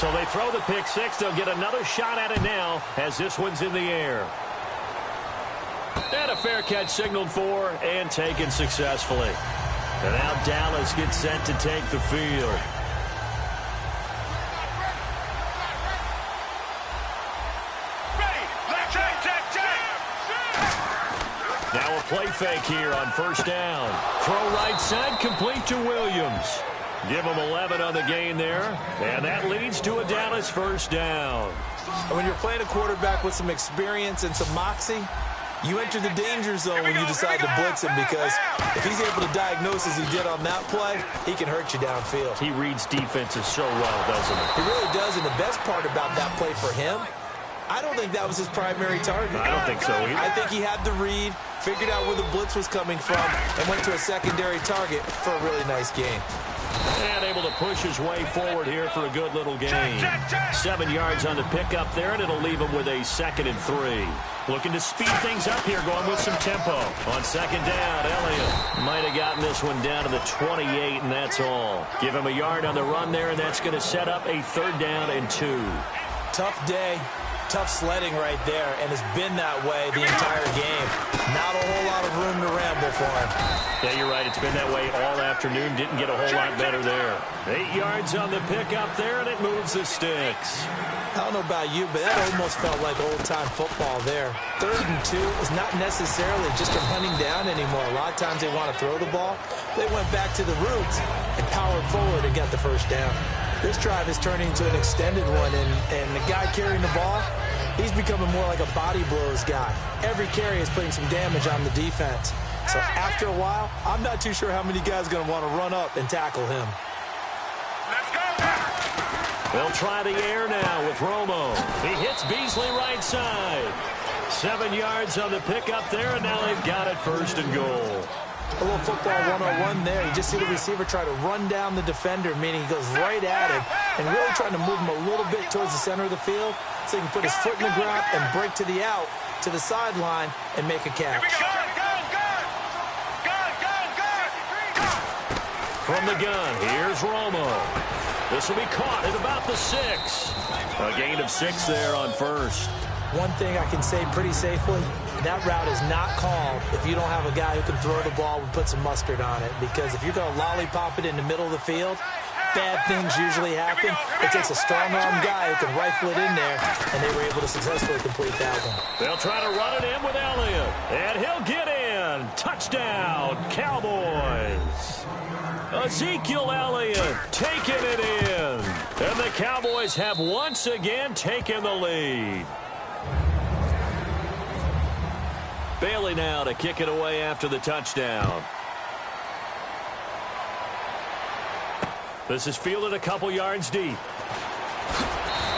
So they throw the pick six. They'll get another shot at it now as this one's in the air. And a fair catch signaled for and taken successfully. And now Dallas gets set to take the field. Now a play fake here on first down. Throw right side, complete to Williams. Give him 11 on the gain there, and that leads to a Dallas first down. When you're playing a quarterback with some experience and some moxie, you enter the danger zone when you decide to blitz him, because if he's able to diagnose as he did on that play, he can hurt you downfield. He reads defenses so well, doesn't he? He really does, and the best part about that play for him, I don't think that was his primary target. I don't think so either. I think he had the read, figured out where the blitz was coming from, and went to a secondary target for a really nice gain. And able to push his way forward here for a good little gain. 7 yards on the pickup there, and it'll leave him with a 2nd and 3. Looking to speed things up here, going with some tempo. On second down, Elliott might have gotten this one down to the 28, and that's all. Give him a yard on the run there, and that's going to set up a 3rd down and 2. Tough day. Tough sledding right there, and it's been that way the entire game. Not a whole lot of room to ramble for him. Yeah, you're right. It's been that way all afternoon. Didn't get a whole lot better there. 8 yards on the pickup there, and it moves the sticks. I don't know about you, but that almost felt like old-time football there. 3rd and 2 is not necessarily just a running down anymore. A lot of times they want to throw the ball. They went back to the roots and powered forward and got the first down. This drive is turning into an extended one, and the guy carrying the ball, he's becoming more like a body blows guy. Every carry is putting some damage on the defense. So after a while, I'm not too sure how many guys are going to want to run up and tackle him. Let's go! They'll try the air now with Romo. He hits Beasley right side. 7 yards on the pickup there, and now they've got it 1st and goal. A little football 101 there. You just see the receiver try to run down the defender, meaning he goes right at him and really trying to move him a little bit towards the center of the field so he can put his foot in the ground and break to the out, to the sideline, and make a catch. From the gun, here's Romo. This will be caught at about the 6. A gain of 6 there on 1st. One thing I can say pretty safely, that route is not called if you don't have a guy who can throw the ball and put some mustard on it. Because if you're going to lollipop it in the middle of the field, bad things usually happen. It takes a strong-arm guy who can rifle it in there, and they were able to successfully complete that one. They'll try to run it in with Elliott, and he'll get in. Touchdown, Cowboys. Ezekiel Elliott taking it in. And the Cowboys have once again taken the lead. Bailey now to kick it away after the touchdown. This is fielded a couple yards deep.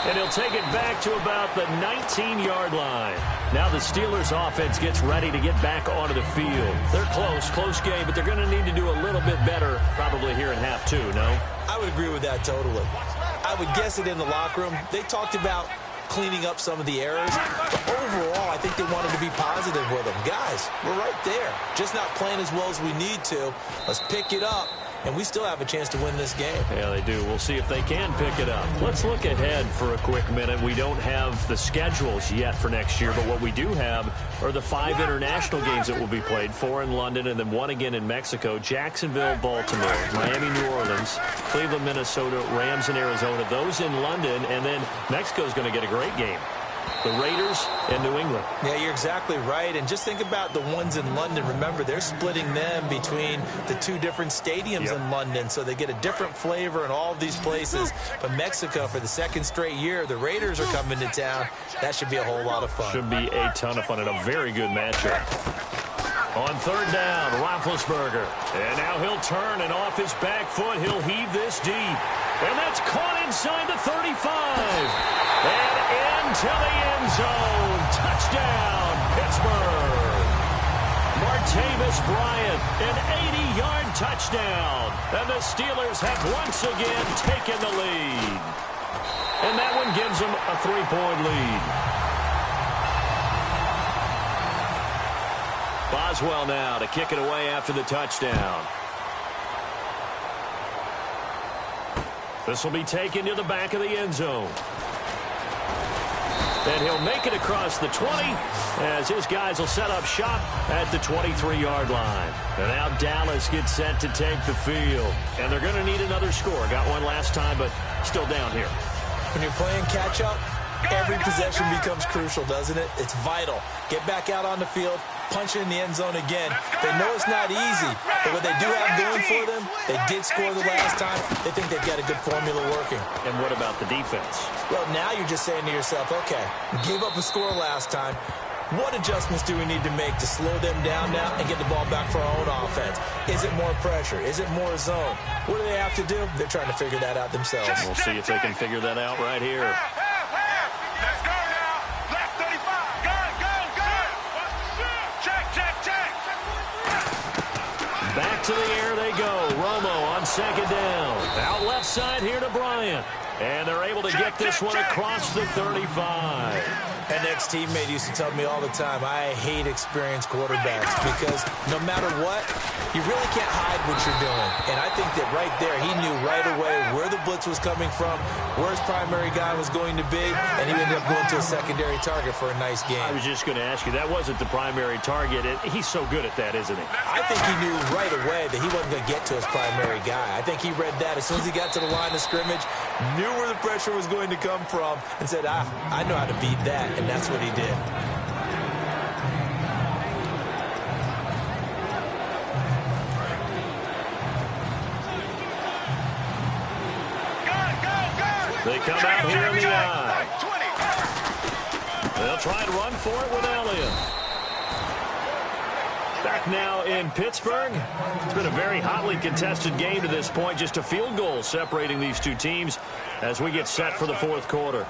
And he'll take it back to about the 19-yard line. Now the Steelers offense gets ready to get back onto the field. They're close game, but they're going to need to do a little bit better probably here in half 2, no? I would agree with that totally. I would guess it in the locker room. They talked about cleaning up some of the errors. But overall, I think they wanted to be positive with them. Guys, we're right there. Just not playing as well as we need to. Let's pick it up, and we still have a chance to win this game. Yeah, they do. We'll see if they can pick it up. Let's look ahead for a quick minute. We don't have the schedules yet for next year, but what we do have are the 5 international games that will be played, 4 in London and then 1 again in Mexico, Jacksonville, Baltimore, Miami, New Orleans, Cleveland, Minnesota, Rams, and Arizona. Those in London, and then Mexico's going to get a great game. The Raiders and New England. Yeah, you're exactly right. And just think about the ones in London. Remember, they're splitting them between the 2 different stadiums in London, so they get a different flavor in all of these places. But Mexico, for the 2nd straight year, the Raiders are coming to town. That should be a whole lot of fun. Should be a ton of fun and a very good matchup. On 3rd down, Roethlisberger. And now he'll turn, and off his back foot, he'll heave this deep. And that's caught inside the 35. And into the end zone. Touchdown, Pittsburgh. Martavis Bryant, an 80-yard touchdown. And the Steelers have once again taken the lead. And that one gives them a 3-point lead. Boswell now to kick it away after the touchdown. This will be taken to the back of the end zone. And he'll make it across the 20 as his guys will set up shop at the 23-yard line. And now Dallas gets set to take the field. And they're going to need another score. Got one last time, but still down here. When you're playing catch-up, every possession becomes crucial, doesn't it? It's vital. Get back out on the field, punch it in the end zone again. They know it's not easy, but what they do have going for them, they did score the last time. They think they've got a good formula working. And what about the defense? Well, now you're just saying to yourself, okay, we gave up a score last time. What adjustments do we need to make to slow them down now and get the ball back for our own offense? Is it more pressure? Is it more zone? What do they have to do? They're trying to figure that out themselves. We'll see if they can figure that out right here. Let's go now. Left 35. Go. Check. Back to the air they go. Romo on second down. Out left side here to Bryant. And they're able to get this one across the 35. An ex-teammate used to tell me all the time, I hate experienced quarterbacks because no matter what, you really can't hide what you're doing. And I think that right there, he knew right away where the blitz was coming from, where his primary guy was going to be, and he ended up going to a secondary target for a nice game. I was just going to ask you, that wasn't the primary target. He's so good at that, isn't he? I think he knew right away that he wasn't going to get to his primary guy. I think he read that as soon as he got to the line of scrimmage, knew where the pressure was going to come from, and said, I know how to beat that. And that's what he did. They come out here in the eye. They'll try and run for it with Elliott. Back now in Pittsburgh. It's been a very hotly contested game to this point. Just a field goal separating these two teams as we get set for the fourth quarter.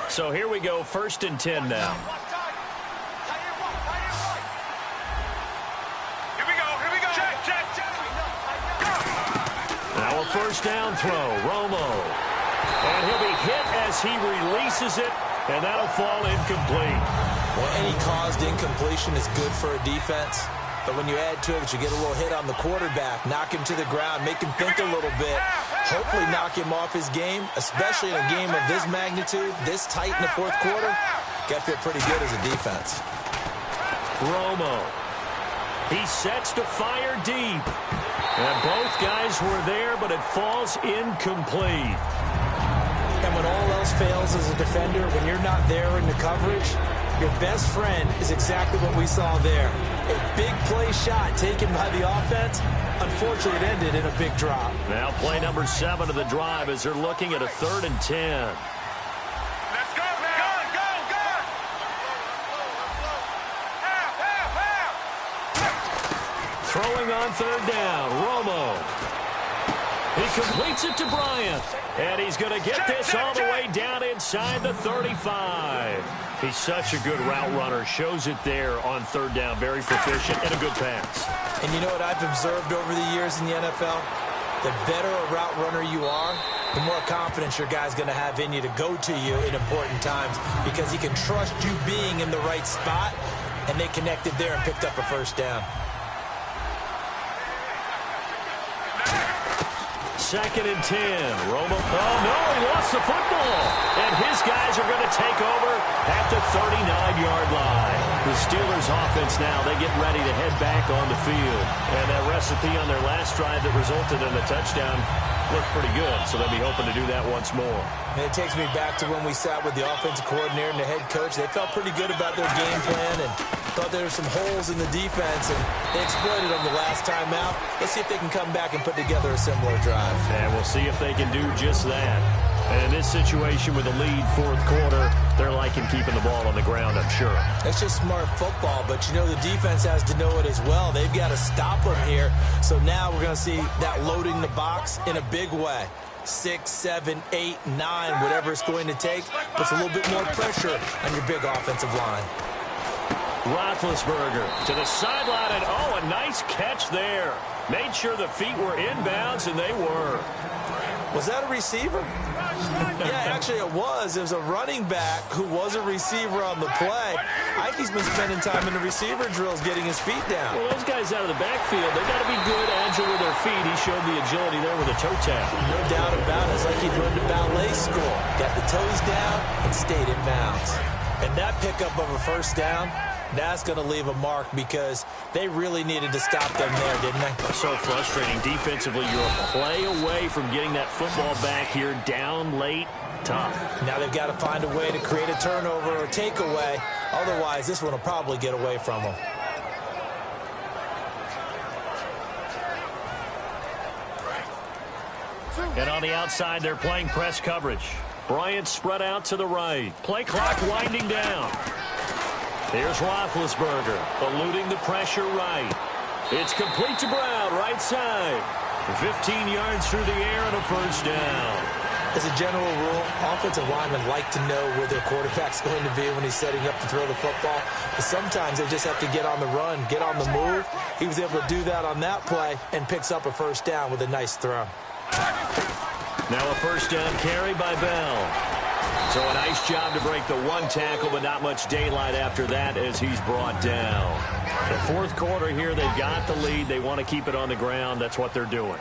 So here we go, 1st and 10 now. Here we go. Check. Now a first down throw, Romo. And he'll be hit as he releases it, and that'll fall incomplete. Well, any caused incompletion is good for a defense. But when you add to it, you get a little hit on the quarterback, knock him to the ground, make him think a little bit, hopefully knock him off his game, especially in a game of this magnitude, this tight in the fourth quarter. Got to feel pretty good as a defense. Romo. He sets to fire deep. And both guys were there, but it falls incomplete. And when all else fails as a defender, when you're not there in the coverage, your best friend is exactly what we saw there. A big play shot taken by the offense. Unfortunately, it ended in a big drop. Now play number 7 of the drive as they're looking at a 3rd and 10. Let's go now. Go. Half. Throwing on 3rd down, Romo. He completes it to Bryant. And he's going to get this all the way down inside the 35. He's such a good route runner. Shows it there on 3rd down. Very proficient and a good pass. And you know what I've observed over the years in the NFL? The better a route runner you are, the more confidence your guy's going to have in you to go to you in important times because he can trust you being in the right spot, and they connected there and picked up a first down. 2nd and 10. Romo. Oh, no, he lost the football. And his guys are going to take over at the 39-yard line. The Steelers offense now, they get ready to head back on the field. And that recipe on their last drive that resulted in a touchdown looked pretty good, so they'll be hoping to do that once more. And it takes me back to when we sat with the offensive coordinator and the head coach. They felt pretty good about their game plan and thought there were some holes in the defense, and they exploited them the last time out. Let's see if they can come back and put together a similar drive. And we'll see if they can do just that. And in this situation with a lead fourth quarter, they're liking keeping the ball on the ground, I'm sure. It's just smart football, but you know the defense has to know it as well. They've got to stop them here. So now we're going to see that loading the box in a big way. 6, 7, 8, 9, whatever it's going to take, puts a little bit more pressure on your big offensive line. Roethlisberger to the sideline, and oh, a nice catch there. Made sure the feet were inbounds, and they were. Was that a receiver? Yeah, actually it was. It was a running back who was a receiver on the play. Ike's been spending time in the receiver drills getting his feet down. Well, those guys out of the backfield, they got to be good, agile with their feet. He showed the agility there with a toe tap. No doubt about it. It's like he'd run to ballet school. Got the toes down and stayed in bounds. And that pickup of a first down, that's going to leave a mark because they really needed to stop them there, didn't they? So frustrating. Defensively, you're a play away from getting that football back here down late. Tough. Now they've got to find a way to create a turnover or takeaway. Otherwise, this one will probably get away from them. And on the outside, they're playing press coverage. Bryant spread out to the right. Play clock winding down. Here's Roethlisberger, eluding the pressure right. It's complete to Brown, right side. 15 yards through the air and a first down. As a general rule, offensive linemen like to know where their quarterback's going to be when he's setting up to throw the football. But sometimes they just have to get on the run, get on the move. He was able to do that on that play and picks up a first down with a nice throw. Now a first down carry by Bell. So a nice job to break the one tackle, but not much daylight after that as he's brought down. The fourth quarter here, they've got the lead. They want to keep it on the ground. That's what they're doing.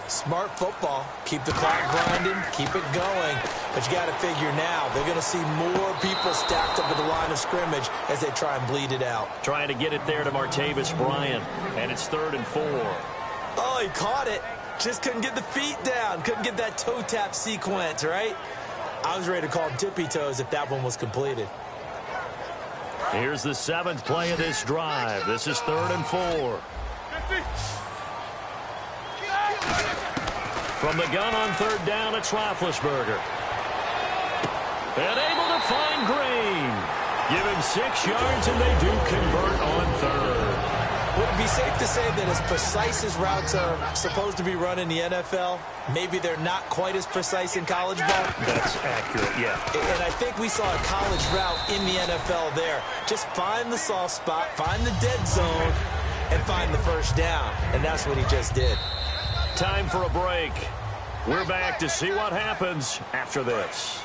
Smart football. Keep the clock grinding, keep it going. But you got to figure now, they're going to see more people stacked up at the line of scrimmage as they try and bleed it out. Trying to get it there to Martavis Bryant, and it's 3rd and 4. Oh, he caught it. Just couldn't get the feet down. Couldn't get that toe tap sequence, right? I was ready to call him tippy toes if that one was completed. Here's the 7th play of this drive. This is 3rd and 4. From the gun on 3rd down, it's Roethlisberger. And able to find Green. Give him 6 yards, and they do convert on 3rd. Would it be safe to say that as precise as routes are supposed to be run in the NFL, maybe they're not quite as precise in college ball? That's accurate, yeah. And I think we saw a college route in the NFL there. Just find the soft spot, find the dead zone, and find the first down. And that's what he just did. Time for a break. We're back to see what happens after this.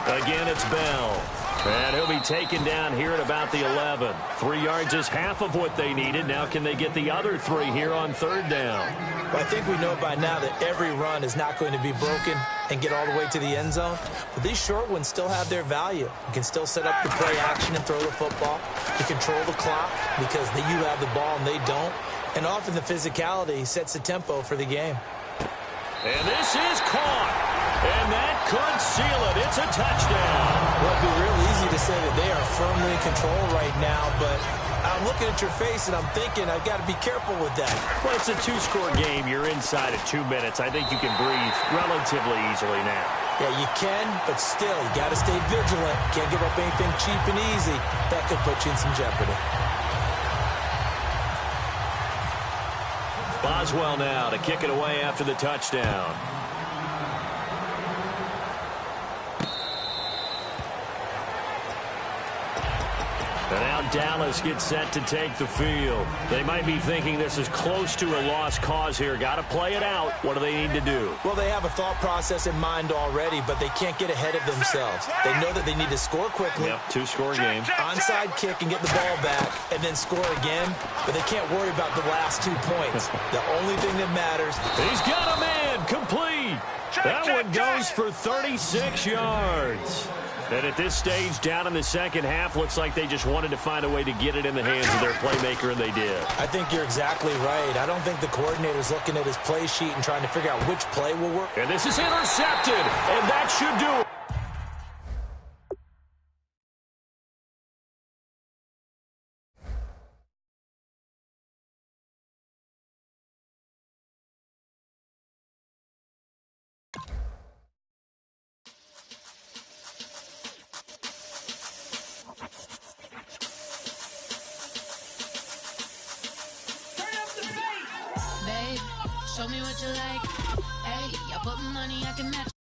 Again, it's Bell. And he'll be taken down here at about the 11. 3 yards is half of what they needed. Now can they get the other 3 here on 3rd down? Well, I think we know by now that every run is not going to be broken and get all the way to the end zone. But these short ones still have their value. You can still set up the play action and throw the football. You control the clock because you have the ball and they don't. And often the physicality sets the tempo for the game. And this is caught. And that could seal it. It's a touchdown. Well, it'd be real easy to say that they are firmly in control right now, but I'm looking at your face and I'm thinking I've got to be careful with that. Well, it's a 2-score game. You're inside at 2 minutes. I think you can breathe relatively easily now. Yeah, you can, but still, you got to stay vigilant. Can't give up anything cheap and easy. That could put you in some jeopardy. Boswell now to kick it away after the touchdown. And now Dallas gets set to take the field. They might be thinking this is close to a lost cause here. Got to play it out. What do they need to do? Well, they have a thought process in mind already, but they can't get ahead of themselves. They know that they need to score quickly. Yep, 2-score game. Onside kick and get the ball back and then score again, but they can't worry about the last 2 points. The only thing that matters. He's got a man complete. That one goes for 36 yards. And at this stage, down in the second half, looks like they just wanted to find a way to get it in the hands of their playmaker, and they did. I think you're exactly right. I don't think the coordinator's looking at his play sheet and trying to figure out which play will work. And this is intercepted, and that should do it. Show me what you like. Hey, I put money I can match.